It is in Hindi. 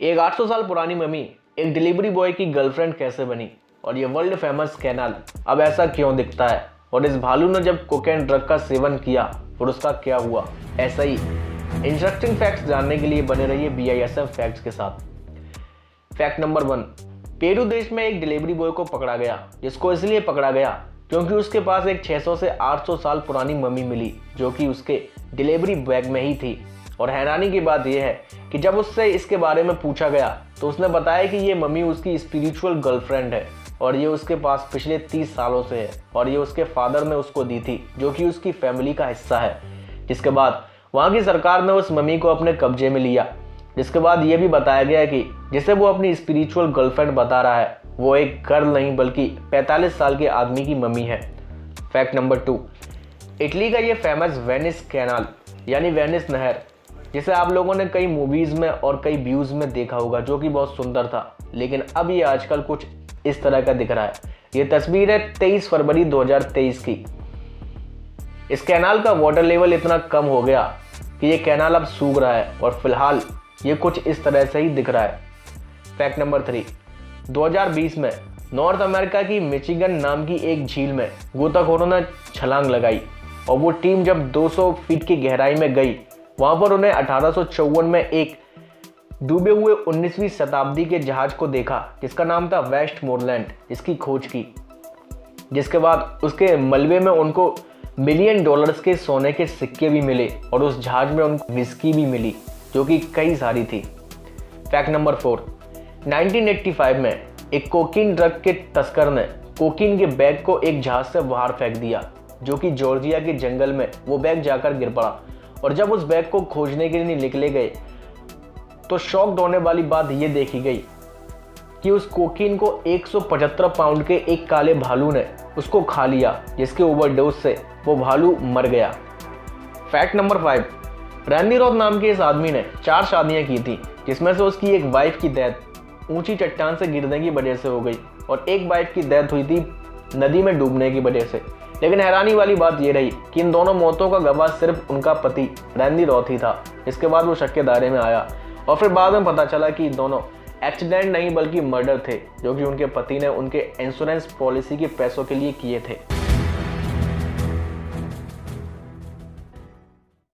एक 800 साल पुरानी मम्मी एक डिलीवरी बॉय की गर्लफ्रेंड कैसे बनी, और ये वर्ल्ड फेमस कैनाल अब ऐसा क्यों दिखता है, और इस भालू ने जब कोकेन ड्रग का सेवन किया और उसका क्या हुआ। ऐसा ही इंटरेस्टिंग फैक्ट्स जानने के लिए बने रहिए BISF फैक्ट्स के साथ। फैक्ट नंबर 1, पेरू देश में एक डिलीवरी बॉय को पकड़ा गया, जिसको इसलिए पकड़ा गया क्योंकि उसके पास एक 600 से 800 साल पुरानी मम्मी मिली जो कि उसके डिलीवरी बैग में ही थी। और हैरानी की बात यह है कि जब उससे इसके बारे में पूछा गया तो उसने बताया कि ये मम्मी उसकी स्पिरिचुअल गर्लफ्रेंड है और ये उसके पास पिछले 30 सालों से है और ये उसके फादर ने उसको दी थी जो कि उसकी फैमिली का हिस्सा है। जिसके बाद वहाँ की सरकार ने उस मम्मी को अपने कब्जे में लिया। जिसके बाद ये भी बताया गया कि जिसे वो अपनी स्पिरिचुअल गर्लफ्रेंड बता रहा है वो एक गर्ल नहीं बल्कि 45 साल के आदमी की मम्मी है। फैक्ट नंबर 2, इटली का ये फेमस वेनिस कैनाल यानी वेनिस नहर, जिसे आप लोगों ने कई मूवीज़ में और कई व्यूज़ में देखा होगा जो कि बहुत सुंदर था, लेकिन अब ये आजकल कुछ इस तरह का दिख रहा है। ये तस्वीर है 23 फरवरी 2023 की। इस कैनाल का वाटर लेवल इतना कम हो गया कि ये कैनाल अब सूख रहा है और फिलहाल ये कुछ इस तरह से ही दिख रहा है। फैक्ट नंबर 3, 2020 में नॉर्थ अमेरिका की मिचिगन नाम की एक झील में गोताखोरों ने छलांग लगाई और वो टीम जब 200 फीट की गहराई में गई वहाँ पर उन्हें 1854 में एक डूबे हुए 19वीं शताब्दी के जहाज को देखा जिसका नाम था वेस्टमोरलैंड। इसकी खोज की, जिसके बाद उसके मलबे में उनको $1 मिलियन के सोने के सिक्के भी मिले और उस जहाज में उनको विस्की भी मिली जो कि कई सारी थी। फैक्ट नंबर 4, 1985 में एक कोकीन ड्रग के तस्कर ने कोकीन के बैग को एक जहाज से बाहर फेंक दिया जो कि जॉर्जिया के जंगल में वो बैग जाकर गिर पड़ा। और जब उस बैग को खोजने के लिए निकले गए तो शॉक्ड होने वाली बात यह देखी गई कि उस कोकीन को 175 पाउंड के एक काले भालू ने उसको खा लिया, जिसके ओवरडोज से वो भालू मर गया। फैक्ट नंबर 5, रैंडी रॉथ नाम के इस आदमी ने 4 शादियां की थी, जिसमें से उसकी एक वाइफ की डेथ ऊंची चट्टान से गिरने की वजह से हो गई और एक वाइफ की डेथ हुई थी नदी में डूबने की वजह से। लेकिन हैरानी वाली बात यह रही कि इन दोनों मौतों का गवाह सिर्फ उनका पति रैंडी रॉथ ही था। इसके बाद वो शक के दायरे में आया और फिर बाद में पता चला कि दोनों एक्सीडेंट नहीं बल्कि मर्डर थे जो कि उनके पति ने उनके इंश्योरेंस पॉलिसी के पैसों के लिए किए थे।